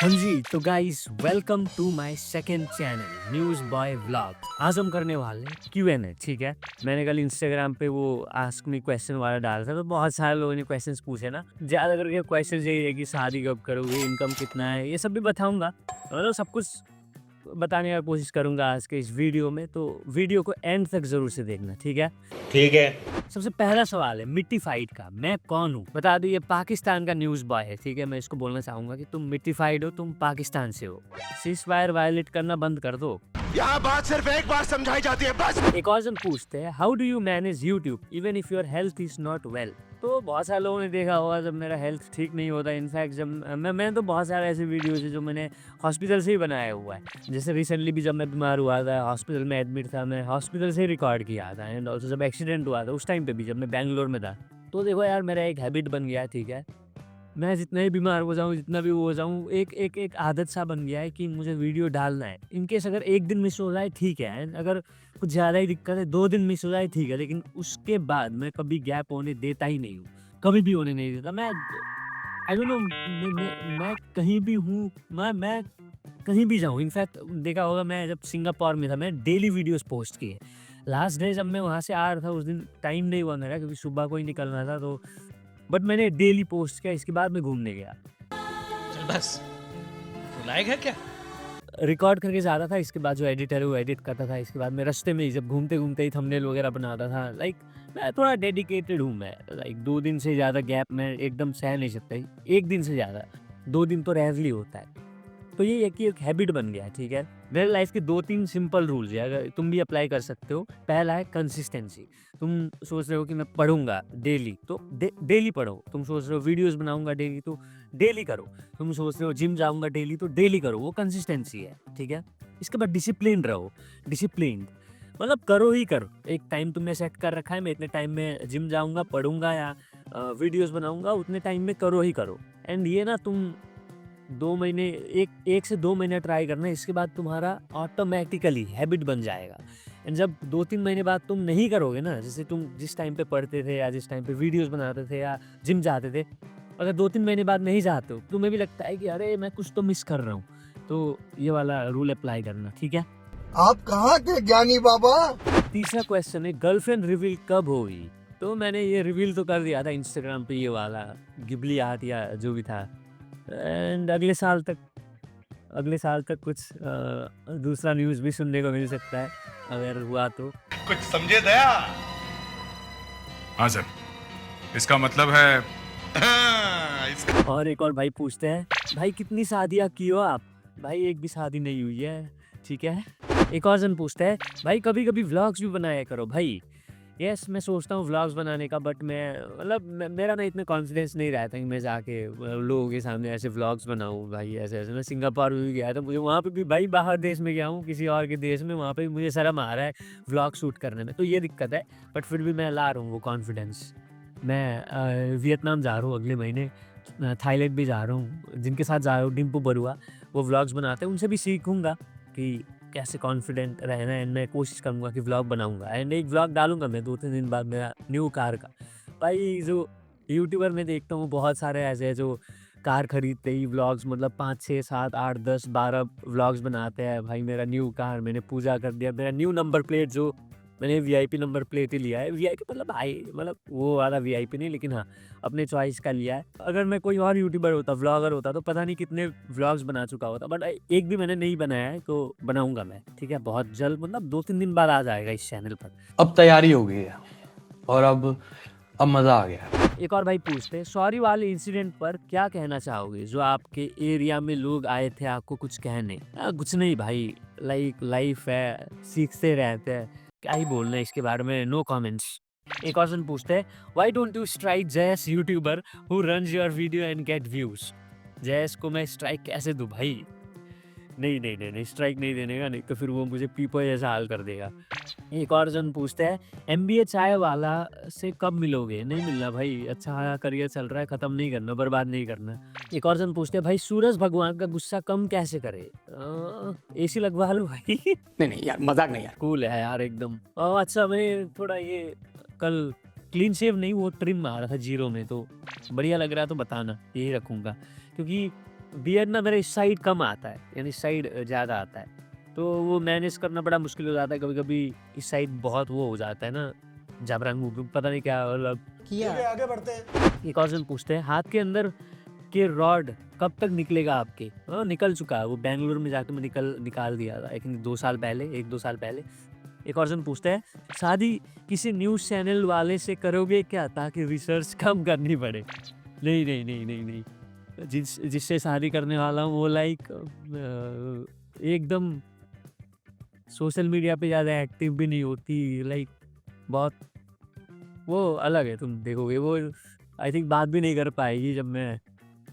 हाँ जी, तो guys welcome to my second channel news boy vlog. आज हम करने वाले हैं Q&A, ठीक है। मैंने कल इंस्टाग्राम पे वो आस्क मी क्वेश्चन वाला डाला था, तो बहुत सारे लोगों ने क्वेश्चंस पूछे ना। ज़्यादा करके क्वेश्चन यही है कि शादी कब करोगे, इनकम कितना है, ये सब भी बताऊंगा। मतलब सब कुछ बताने का कोशिश करूंगा आज के इस वीडियो में, तो वीडियो को एंड तक जरूर से देखना, ठीक है। ठीक है। सबसे पहला सवाल है मिट्टी फाइट का, मैं कौन हूँ? बता दो, ये पाकिस्तान का न्यूज़ बॉय है, ठीक है। मैं इसको बोलना चाहूंगा कि तुम मिट्टी फाइट हो, तुम पाकिस्तान से हो। सीज फायर वायलेट करना बंद कर दो। यहाँ बात सिर्फ एक बार समझाई जाती है, बस। एक और जन पूछते हैं, how do you manage YouTube even if your health is not well? तो बहुत सारे लोगों ने देखा होगा जब मेरा हेल्थ ठीक नहीं होता। इनफैक्ट जब मैं तो बहुत सारे ऐसे वीडियोज है जो मैंने हॉस्पिटल से ही बनाया हुआ है। जैसे रिसेंटली भी जब मैं बीमार हुआ था, हॉस्पिटल में एडमिट था, मैं हॉस्पिटल से ही रिकॉर्ड किया था। एंड ऑल्सो जब एक्सीडेंट हुआ था उस टाइम पे भी, जब मैं बैंगलोर में था। तो देखो यार, मेरा एक हैबिट बन गया है, ठीक है। मैं जितना ही बीमार हो जाऊँ, जितना भी वो हो जाऊँ, एक आदत सा बन गया है कि मुझे वीडियो डालना है। इन केस अगर 1 दिन मिस हो जाए ठीक है, एंड अगर कुछ ज़्यादा ही दिक्कत है 2 दिन मिस हो जाए ठीक है, लेकिन उसके बाद मैं कभी गैप होने देता ही नहीं हूँ। कभी भी होने नहीं देता। मैं आई डोंट नो, मैं कहीं भी हूँ, मैं कहीं भी जाऊँ। इनफैक्ट देखा होगा, मैं जब सिंगापुर में था, मैं डेली वीडियोज़ पोस्ट किए। लास्ट डे जब मैं वहाँ से आ रहा था, उस दिन टाइम नहीं हुआ मेरा क्योंकि सुबह को ही निकलना था, तो बट मैंने डेली पोस्ट किया। इसके बाद मैं घूमने गया। चल बस, तू लायक है क्या? रिकॉर्ड करके जा रहा था, इसके बाद जो एडिटर है वो एडिट करता था। इसके बाद मैं रास्ते में ही जब घूमते-घूमते ही थंबनेल वगैरह बनाता था। लाइक मैं थोड़ा डेडिकेटेड हूँ मैं। लाइक 2 दिन से ज़्यादा गैप मैं एकदम सह नहीं सकता। 1 दिन से ज़्यादा, 2 दिन तो रेयरली होता है। तो ये है कि एक हैबिट बन गया है, ठीक है। मेरे लाइफ के 2-3 सिंपल रूल्स है, अगर तुम भी अप्लाई कर सकते हो। पहला है कंसिस्टेंसी। तुम सोच रहे हो कि मैं पढ़ूंगा डेली, तो डेली पढ़ो। तुम सोच रहे हो वीडियोस बनाऊंगा डेली, तो डेली करो। तुम सोच रहे हो जिम जाऊंगा डेली, तो डेली करो। वो कंसिस्टेंसी है, ठीक है। इसके बाद डिसिप्लिन रहो। डिसिप्लिन मतलब करो ही करो। एक टाइम तुमने सेट कर रखा है, मैं इतने टाइम में जिम जाऊंगा, पढ़ूंगा या वीडियोस बनाऊंगा, उतने टाइम में करो ही करो। एंड ये ना तुम 2 महीने, 1 से 2 महीने ट्राई करना, इसके बाद तुम्हारा ऑटोमेटिकली हैबिट बन जाएगा। एंड जब 2-3 महीने बाद तुम नहीं करोगे ना, जैसे तुम जिस टाइम पे पढ़ते थे या जिस टाइम पे वीडियोस बनाते थे या जिम जाते थे, अगर 2-3 महीने बाद नहीं जाते हो, तुम्हें भी लगता है कि अरे मैं कुछ तो मिस कर रहा हूँ, तो ये वाला रूल अप्लाई करना, ठीक है। आप कहाँ के ज्ञानी बाबा? तीसरा क्वेश्चन है, गर्लफ्रेंड रिवील कब होगी? तो मैंने ये रिवील तो कर दिया था इंस्टाग्राम पे, ये वाला गिबली आर्ट या जो भी था। एंड अगले साल तक कुछ दूसरा न्यूज़ भी सुनने को मिल सकता है अगर हुआ तो। कुछ समझे दया? हाँ सर, इसका मतलब है और एक और भाई पूछते हैं, भाई कितनी शादियाँ की हो आप? भाई एक भी शादी नहीं हुई है, ठीक है। एक और जन पूछता है, भाई कभी कभी व्लॉग्स भी बनाया करो भाई। यस, मैं सोचता हूँ व्लॉग्स बनाने का, बट मेरा ना इतना कॉन्फिडेंस नहीं रहता कि मैं जाके लोगों के सामने ऐसे व्लॉग्स बनाऊँ भाई। ऐसे ऐसे मैं सिंगापुर में भी गया था, मुझे वहाँ पे भी भाई, बाहर देश में गया हूँ किसी और के देश में, वहाँ पे भी मुझे शर्म आ रहा है व्लॉग शूट करने में, तो ये दिक्कत है। बट फिर भी मैं ला रहा हूँ वो कॉन्फिडेंस। मैं वियतनाम जा रहा हूँ अगले महीने, थाईलैंड भी जा रहा हूँ। जिनके साथ जा रहा हूँ, डिम्पू बरुआ, वो व्लॉग्स बनाते हैं, उनसे भी सीखूंगा कि कैसे कॉन्फिडेंट रहना है। एंड मैं कोशिश करूँगा कि व्लॉग बनाऊँगा, एंड एक व्लॉग डालूँगा मैं 2-3 दिन बाद मेरा न्यू कार का। भाई जो यूट्यूबर मैं देखता हूँ बहुत सारे ऐसे हैं जो कार खरीदते ही व्लॉग्स, मतलब 5, 6, 7, 8, 10, 12 व्लॉग्स बनाते हैं। भाई मेरा न्यू कार मैंने पूजा कर दिया, मेरा न्यू नंबर प्लेट, जो मैंने वीआईपी नंबर प्लेट ही लिया है। वीआईपी मतलब भाई, मतलब वो वाला वीआईपी नहीं, लेकिन हाँ अपने चॉइस का लिया है। अगर मैं कोई और यूट्यूबर होता, व्लॉगर होता, तो पता नहीं कितने व्लॉग्स बना चुका होता, बट एक भी मैंने नहीं बनाया है, तो बनाऊंगा मैं, ठीक है। बहुत जल्द, मतलब 2-3 दिन बाद आ जाएगा इस चैनल पर। अब तैयारी हो गई है और अब मज़ा आ गया है। एक और भाई पूछते हैं, सॉरी वाले इंसिडेंट पर क्या कहना चाहोगे, जो आपके एरिया में लोग आए थे आपको कुछ कहने? कुछ नहीं भाई, लाइक लाइफ है, सीखते रहते हैं, क्या ही बोलना है इसके बारे में, नो कमेंट्स। एक और जन पूछते हैं, why don't you strike Jayas YouTuber who runs your video and get views? Jayas को मैं स्ट्राइक कैसे दूं भाई? नहीं, स्ट्राइक नहीं देने का, नहीं तो फिर वो मुझे पीपल जैसा हाल कर देगा। एक और जन पूछते हैं, एमबीए चाय वाला से कब मिलोगे? नहीं मिलना भाई, अच्छा करियर चल रहा है, खत्म नहीं करना, बर्बाद नहीं करना। एक और जन पूछते हैं, भाई सूरज भगवान का गुस्सा कम कैसे करे? एसी लगवा लो भाई। नहीं यार, मजाक नहीं यार। कूल है यार एकदम। अच्छा, मैं थोड़ा ये कल क्लीन शेव नहीं, वो ट्रिम मारा था जीरो में, तो बढ़िया लग रहा है तो बताना, यही रखूंगा। क्योंकि बियर्ड ना मेरे इस साइड कम आता है, यानी इस साइड ज़्यादा आता है, तो वो मैनेज करना बड़ा मुश्किल हो जाता है। कभी-कभी इस साइड बहुत वो हो जाता है ना, जबरन मुँह पता नहीं क्या मतलब। आगे बढ़ते हैं। एक और जन पूछते हैं, हाथ के अंदर के रॉड कब तक निकलेगा आपके? निकल चुका है, वो बेंगलुरु में जाके मैं निकाल दिया था, आई थिंक 2 साल पहले, 1-2 साल पहले। एक और जन पूछते हैं, शादी किसी न्यूज़ चैनल वाले से करोगे क्या ताकि रिसर्च कम करनी पड़े? नहीं, नहीं, नहीं, नहीं, नहीं। जिससे शादी करने वाला हूँ वो लाइक एकदम सोशल मीडिया पे ज़्यादा एक्टिव भी नहीं होती, लाइक बहुत वो अलग है, तुम देखोगे वो आई थिंक बात भी नहीं कर पाएगी जब मैं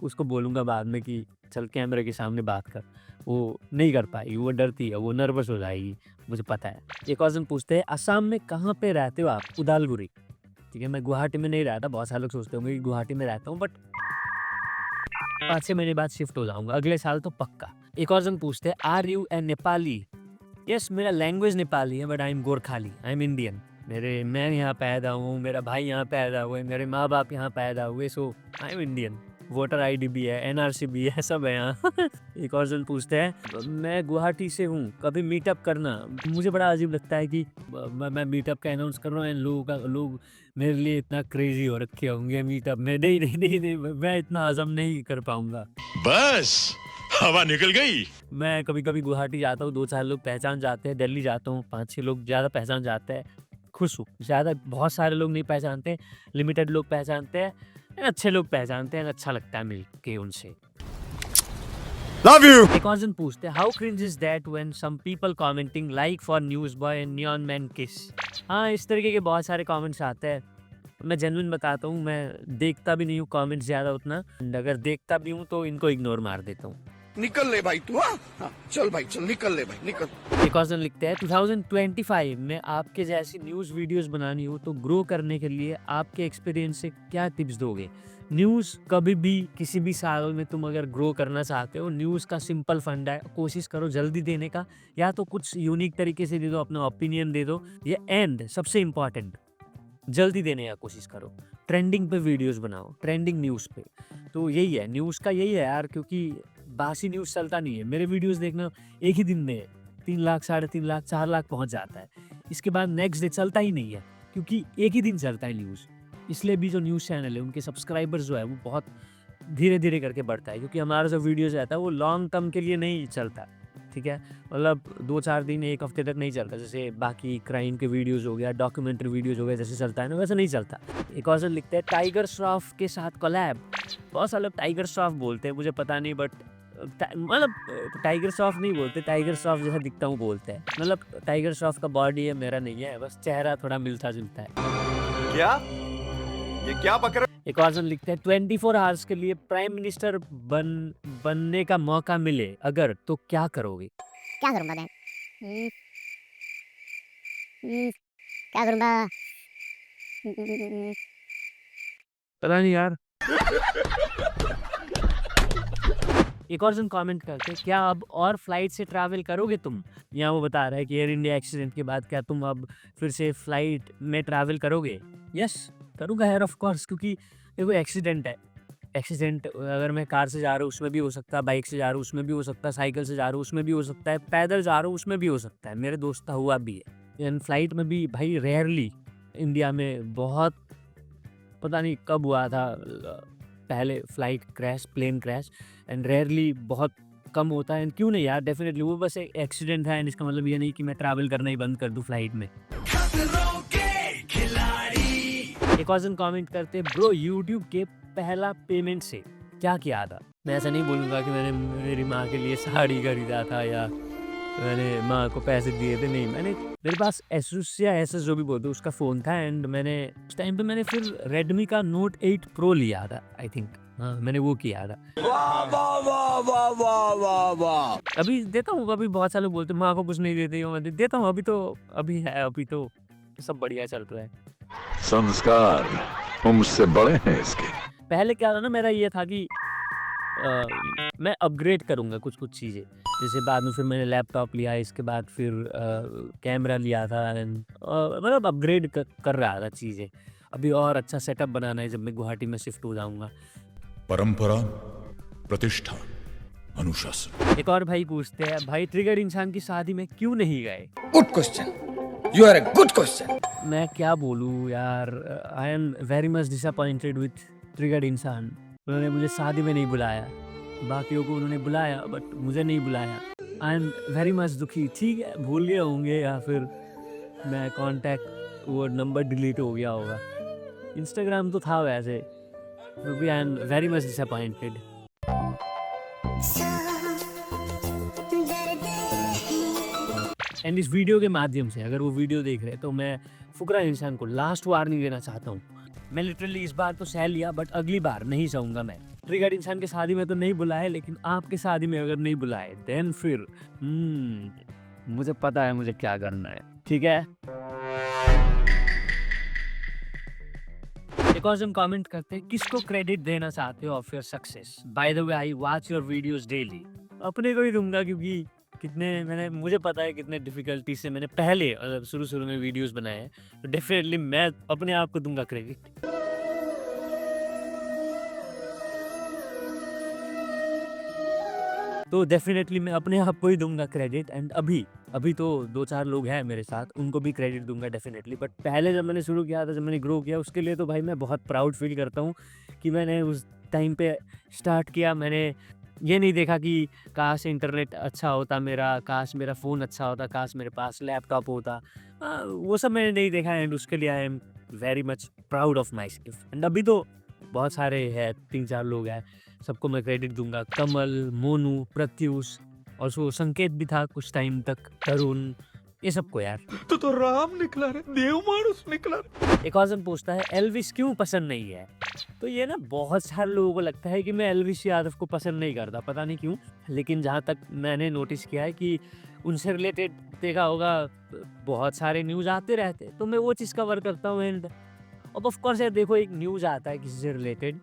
उसको बोलूँगा बाद में कि चल कैमरे के सामने बात कर, वो नहीं कर पाएगी, वो डरती है, वो नर्वस हो जाएगी, मुझे पता है। एक और जन पूछते हैं, असम में कहाँ पे रहते हो आप? उदालगुरी। ठीक है, मैं गुवाहाटी में नहीं रहता, बहुत सारे लोग सोचते होंगे कि गुवाहाटी में रहता हूँ, बट 5-6 महीने बाद शिफ्ट हो जाऊँगा, अगले साल तो पक्का। एक और जन पूछते हैं, are you a Nepali? Yes, मेरा लैंग्वेज नेपाली है, but I am Gorkhali, I am Indian. मैं यहाँ पैदा हूँ, मेरा भाई यहाँ पैदा हुए, मेरे माँ बाप यहाँ पैदा हुए, so I am Indian. Voter ID भी है, एनआरसी भी है, सब है यहाँ। एक और जन पूछते हैं, मैं गुवाहाटी से हूँ, कभी मीटअप करना। मुझे बड़ा अजीब लगता है कि मैं मीटअप का अनाउंस कर रहा हूँ एंड लोग मेरे लिए इतना क्रेजी हो रखे होंगे मीटअप में। नहीं नहीं नहीं नहीं, मैं इतना हजम नहीं कर पाऊंगा। बस हवा निकल गई। मैं कभी कभी गुवाहाटी जाता हूँ, 2-4 लोग पहचान जाते हैं, दिल्ली जाता हूँ, 5-6 लोग ज़्यादा पहचान जाते हैं, खुश हूँ। ज़्यादा बहुत सारे लोग नहीं पहचानते, लिमिटेड लोग पहचानते हैं, अच्छे लोग पहचानते हैं, अच्छा लगता है मिल के उनसे। Love you. एक और जन पूछते हैं, how cringe is that when some people commenting like for news boy and neon man kiss? हाँ, इस तरीके के बहुत सारे कमेंट्स आते हैं। मैं जेन्युइन बताता हूँ, मैं देखता भी नहीं हूँ कमेंट्स ज़्यादा उतना, अगर देखता भी हूँ तो इनको इग्नोर मार देता हूँ। निकल ले भाई तू। हाँ चल भाई चल, निकल ले भाई निकल। एक और जन लिखते हैं, 2025 में आपके जैसी न्यूज़ वीडियोस बनानी हो तो ग्रो करने के लिए आपके एक्सपीरियंस से क्या टिप्स दोगे? न्यूज़ कभी भी किसी भी साल में तुम अगर ग्रो करना चाहते हो, न्यूज़ का सिंपल फंडा है, कोशिश करो जल्दी देने का, या तो कुछ यूनिक तरीके से दे दो, अपना ओपिनियन दे दो, ये एंड सबसे इम्पॉर्टेंट, जल्दी देने का कोशिश करो। ट्रेंडिंग पे वीडियोस बनाओ, ट्रेंडिंग न्यूज़ पे। तो यही है न्यूज़ का, यही है यार, क्योंकि बासी न्यूज़ चलता नहीं है। मेरे वीडियोस देखना एक ही दिन में 3 लाख, 3.5 लाख, 4 लाख पहुंच जाता है, इसके बाद नेक्स्ट डे चलता ही नहीं है, क्योंकि एक ही दिन चलता है न्यूज़। इसलिए भी जो न्यूज़ चैनल है उनके सब्सक्राइबर्स जो है वो बहुत धीरे धीरे करके बढ़ता है, क्योंकि हमारा जो वीडियोज़ रहता है वो लॉन्ग टर्म के लिए नहीं चलता, ठीक है, मतलब 2-4 दिन, 1 हफ्ते तक नहीं चलता, जैसे बाकी क्राइम के वीडियोज़ हो गया, डॉक्यूमेंट्री वीडियोज़ हो गया, जैसे चलता है ना, वैसे नहीं चलता। एक और से लिखते हैं, टाइगर श्रॉफ के साथ कोलैब। बहुत सारे लोग टाइगर श्रॉफ बोलते हैं, मुझे पता नहीं, बट मतलब टाइगर श्रॉफ नहीं बोलते, टाइगर श्रॉफ जैसा दिखता हूँ बोलते हैं। मतलब टाइगर श्रॉफ का बॉडी है, मेरा नहीं है, बस चेहरा थोड़ा मिलता जुलता है। क्या ये क्या बकर? एक और जन लिखते हैं, 24 आवर्स के लिए प्राइम मिनिस्टर बनने का मौका मिले अगर, तो क्या करोगे? क्या करूँगा मैं? क्या करूँगा? पता नहीं यार। एक और जन कमेंट करते हैं, क्या अब और फ्लाइट से ट्रैवल करोगे तुम? यहाँ वो बता रहा है कि एयर इंडिया एक्सीडेंट के बाद क्या तुम अब फिर से फ्लाइट में ट्रैवल करोगे? यस, करूँगा यार, ऑफ कोर्स, क्योंकि देखो एक्सीडेंट है, एक्सीडेंट अगर मैं कार से जा रहा हूँ उसमें भी हो सकता है, बाइक से जा रहा हूँ उसमें भी हो सकता है, साइकिल से जा रहा हूँ उसमें भी हो सकता है, पैदल जा रहा हूँ उसमें भी हो सकता है, मेरे दोस्त का हुआ भी है। एंड फ्लाइट में भी भाई रेयरली, इंडिया में बहुत पता नहीं कब हुआ था पहले flight crash, plane crash, and rarely बहुत कम होता है। एंड क्यों नहीं यार, डेफिनेटली वो बस एक एक्सीडेंट है, एंड इसका मतलब ये नहीं कि मैं ट्रैवल करना ही बंद कर दूँ फ्लाइट में। एक और जन कमेंट करते, ब्रो यूट्यूब के पहला पेमेंट से क्या किया था? मैं ऐसा नहीं बोलूँगा कि मैंने मेरी माँ के लिए साड़ी खरीदा था या मैंने माँ को पैसे दिए थे, नहीं, मैंने, मेरे पास एसूस या एसएस जो भी बोलते उसका फ़ोन था, एंड मैंने उस टाइम पे मैंने फिर रेडमी का नोट 8 प्रो लिया था, आई थिंक, हाँ मैंने वो किया था। वाह वाह वाह वाह वाह वाह वाह। अभी देता हूँ, अभी बहुत सारे लोग बोलते माँ को कुछ नहीं देते हो, मैं देता हूँ, अभी है, अभी तो सब बढ़िया चल रहा है। संस्कार मुझसे बड़े हैं इसके। पहले क्या था ना, मेरा ये था कि मैं अपग्रेड करूँगा कुछ चीज़ें, जैसे बाद में फिर मैंने लैपटॉप लिया, इसके बाद फिर कैमरा लिया था, मतलब अपग्रेड कर रहा था चीज़ें। अभी और अच्छा सेटअप बनाना है जब मैं गुवाहाटी में शिफ्ट हो जाऊँगा। परंपरा, प्रतिष्ठा, अनुशासन। एक और भाई पूछते हैं, भाई ट्रिगर्ड इंसान की शादी में क्यों नहीं गए? Good question, you are a good question. मैं क्या बोलूँ यार, I am very much disappointed with triggered इंसान। उन्होंने मुझे शादी में नहीं बुलाया, बाकियों को उन्होंने बुलाया बट मुझे नहीं बुलाया। आई एम वेरी मच दुखी। ठीक है, भूल गए होंगे या फिर मैं कॉन्टैक्ट वो नंबर डिलीट हो गया होगा। इंस्टाग्राम तो था वैसे, फिर भी आई am very much disappointed. And इस वीडियो के माध्यम से अगर वो वीडियो देख रहे हैं तो मैं फुकरा इंसान को लास्ट वार्निंग देना चाहता हूँ। मैं लिटरली इस बार तो सह लिया बट अगली बार नहीं सहूँगा मैं। ट्रिगर्ड इंसान के शादी में तो नहीं बुलाए, लेकिन आपके शादी में अगर नहीं बुलाए देन फिर मुझे पता है मुझे क्या करना है, ठीक है। एक और जन कमेंट करते हैं, किसको क्रेडिट देना चाहते हो of your success? By the way I watch your videos daily. अपने को ही दूंगा, क्योंकि मुझे पता है कितने डिफिकल्टी से मैंने पहले शुरू में वीडियोस बनाए हैं, तो डेफिनेटली मैं अपने आप को दूंगा क्रेडिट। तो डेफिनेटली मैं अपने आप को ही दूंगा क्रेडिट। एंड अभी तो 2-4 लोग हैं मेरे साथ, उनको भी क्रेडिट दूंगा डेफिनेटली। बट पहले जब मैंने शुरू किया था, जब मैंने ग्रो किया, उसके लिए तो भाई मैं बहुत प्राउड फील करता हूँ कि मैंने उस टाइम पे स्टार्ट किया। मैंने ये नहीं देखा कि काश इंटरनेट अच्छा होता मेरा, काश मेरा फ़ोन अच्छा होता, काश मेरे पास लैपटॉप होता, वो सब मैंने नहीं देखा। एंड उसके लिए आई am very much proud of my self. And अभी तो बहुत सारे हैं, 3-4 लोग हैं, सबको मैं क्रेडिट दूंगा। कमल, मोनू, प्रत्युष, और सो संकेत भी था कुछ टाइम तक, तरुण, ये सबको यार। तो राम निकला रे, देव मानुस निकला रे। एक और जन पूछता है, एल्विस क्यों पसंद नहीं है? तो ये ना बहुत सारे लोगों को लगता है कि मैं एल्विस यादव को पसंद नहीं करता, पता नहीं क्यों। लेकिन जहाँ तक मैंने नोटिस किया है कि उनसे रिलेटेड देखा होगा बहुत सारे न्यूज़ आते रहते, तो मैं वो चीज़ कवर करता हूँ। एंड अब ऑफ कोर्स यार देखो, एक न्यूज़ आता है किसी से रिलेटेड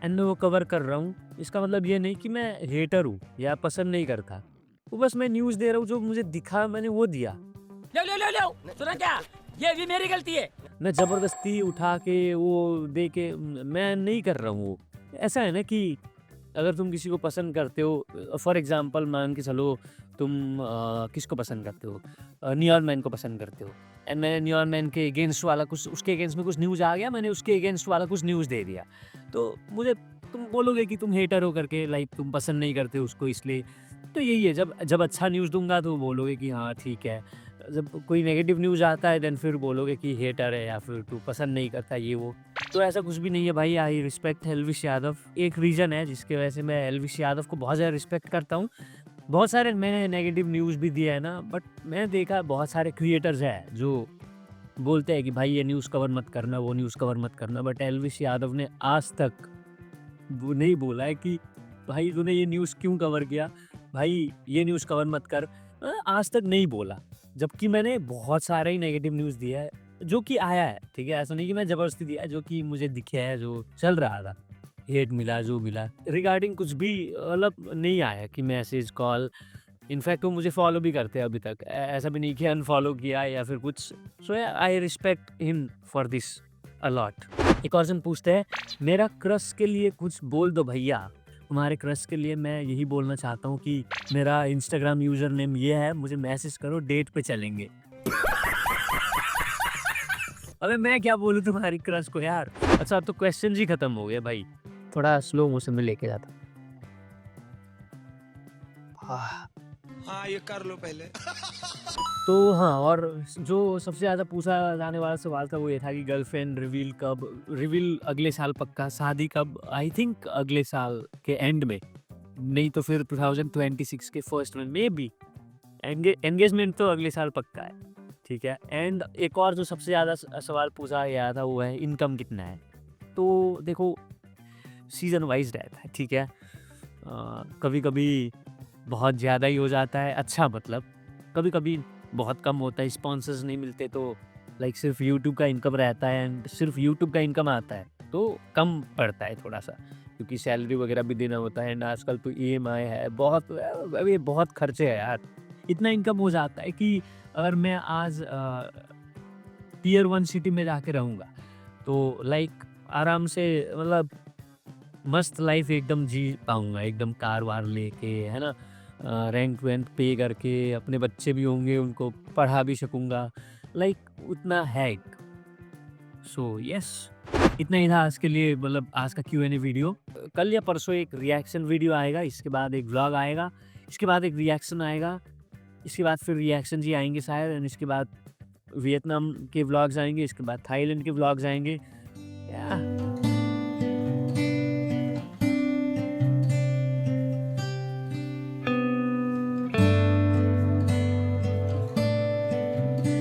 एंड मैं वो कवर कर रहा हूँ, इसका मतलब ये नहीं कि मैं हेटर हूँ या पसंद नहीं करता। वो बस मैं न्यूज़ दे रहा हूँ, जो मुझे दिखा मैंने वो दिया। लो सुना क्या, ये भी मेरी गलती है। मैं ज़बरदस्ती उठा के वो दे के मैं नहीं कर रहा हूँ। वो ऐसा है ना कि अगर तुम किसी को पसंद करते हो, फॉर एग्जांपल मान के चलो तुम किसको पसंद करते हो, नियॉन मैन को पसंद करते हो, एंड मैंने नियॉन मैन के अगेंस्ट वाला कुछ, उसके अगेंस्ट में कुछ न्यूज़ आ गया, मैंने उसके अगेंस्ट वाला कुछ न्यूज़ दे दिया, तो मुझे तुम बोलोगे कि तुम हेटर हो करके, लाइक तुम पसंद नहीं करते उसको इसलिए। तो यही है, जब अच्छा न्यूज़ दूंगा तो बोलोगे कि हाँ ठीक है, जब कोई नेगेटिव न्यूज़ आता है देन फिर बोलोगे कि हेटर है या फिर तू पसंद नहीं करता ये वो। तो ऐसा कुछ भी नहीं है भाई। I respect Elvis Yadav. एक रीज़न है जिसके वजह से मैं एल्विस यादव को बहुत ज़्यादा रिस्पेक्ट करता हूँ। बहुत सारे मैंने नेगेटिव न्यूज़ भी दिया है ना, बट मैंने देखा बहुत सारे क्रिएटर्स हैं जो बोलते हैं कि भाई ये न्यूज़ कवर मत करना, वो न्यूज़ कवर मत करना, बट एल्विस यादव ने आज तक वो नहीं बोला है कि भाई तूने ये न्यूज़ क्यों कवर किया, भाई ये न्यूज़ कवर मत कर, आज तक नहीं बोला। जबकि मैंने बहुत सारे ही नेगेटिव न्यूज़ दिया है जो कि आया है, ठीक है, ऐसा नहीं कि मैं ज़बरदस्ती दिया है, जो कि मुझे दिखे है, जो चल रहा था, हेट मिला, जो मिला, रिगार्डिंग कुछ भी मतलब नहीं आया कि मैसेज कॉल। इनफैक्ट वो मुझे फॉलो भी करते हैं अभी तक, ऐसा भी नहीं कि अनफॉलो किया या फिर कुछ। So I respect him for this a lot. एक और जन पूछते हैं, मेरा क्रश के लिए कुछ बोल दो भैया। हमारे क्रश के लिए मैं यही बोलना चाहता हूँ कि मेरा इंस्टाग्राम यूज़र नेम ये है, मुझे मैसेज करो, डेट पे चलेंगे। अबे मैं क्या बोलूँ तुम्हारी क्रश को यार। अच्छा अब तो क्वेश्चन ही खत्म हो गए भाई, थोड़ा स्लो मोशन में लेके जाता। हाँ ये कर लो पहले। तो हाँ, और जो सबसे ज़्यादा पूछा जाने वाला सवाल था वो ये था कि गर्लफ्रेंड रिवील कब? रिवील अगले साल पक्का। शादी कब? आई थिंक अगले साल के एंड में, नहीं तो फिर 2026 के फर्स्ट में मे बी। एंगेजमेंट तो अगले साल पक्का है, ठीक है। एंड एक और जो सबसे ज़्यादा सवाल पूछा गया था वो है इनकम कितना है। तो देखो सीज़न वाइज रहता है, ठीक है। कभी कभी बहुत ज़्यादा ही हो जाता है, अच्छा मतलब कभी कभी बहुत कम होता है, स्पॉन्सर्स नहीं मिलते तो लाइक सिर्फ यूट्यूब का इनकम रहता है एंड सिर्फ यूट्यूब का इनकम आता है तो कम पड़ता है थोड़ा सा, क्योंकि सैलरी वगैरह भी देना होता है एंड आजकल तो EMI है, बहुत अभी बहुत खर्चे हैं यार। इतना इनकम हो जाता है कि अगर मैं आज Tier 1 सिटी में जाके रहूँगा तो लाइक आराम से मतलब मस्त लाइफ एकदम जी पाऊंगा, एकदम कार वार लेके, है ना, रेंट वेंट पे करके, अपने बच्चे भी होंगे उनको पढ़ा भी सकूंगा, लाइक उतना है। सो यस, इतना ही था आज के लिए, मतलब आज का Q&A वीडियो। कल या परसों एक रिएक्शन वीडियो आएगा, इसके बाद एक व्लॉग आएगा, इसके बाद एक रिएक्शन आएगा, इसके बाद फिर रिएक्शन जी आएंगे शायद, एंड इसके बाद वियतनाम के व्लॉग्स आएंगे, इसके बाद थाईलैंड के व्लॉग्स आएंगे। या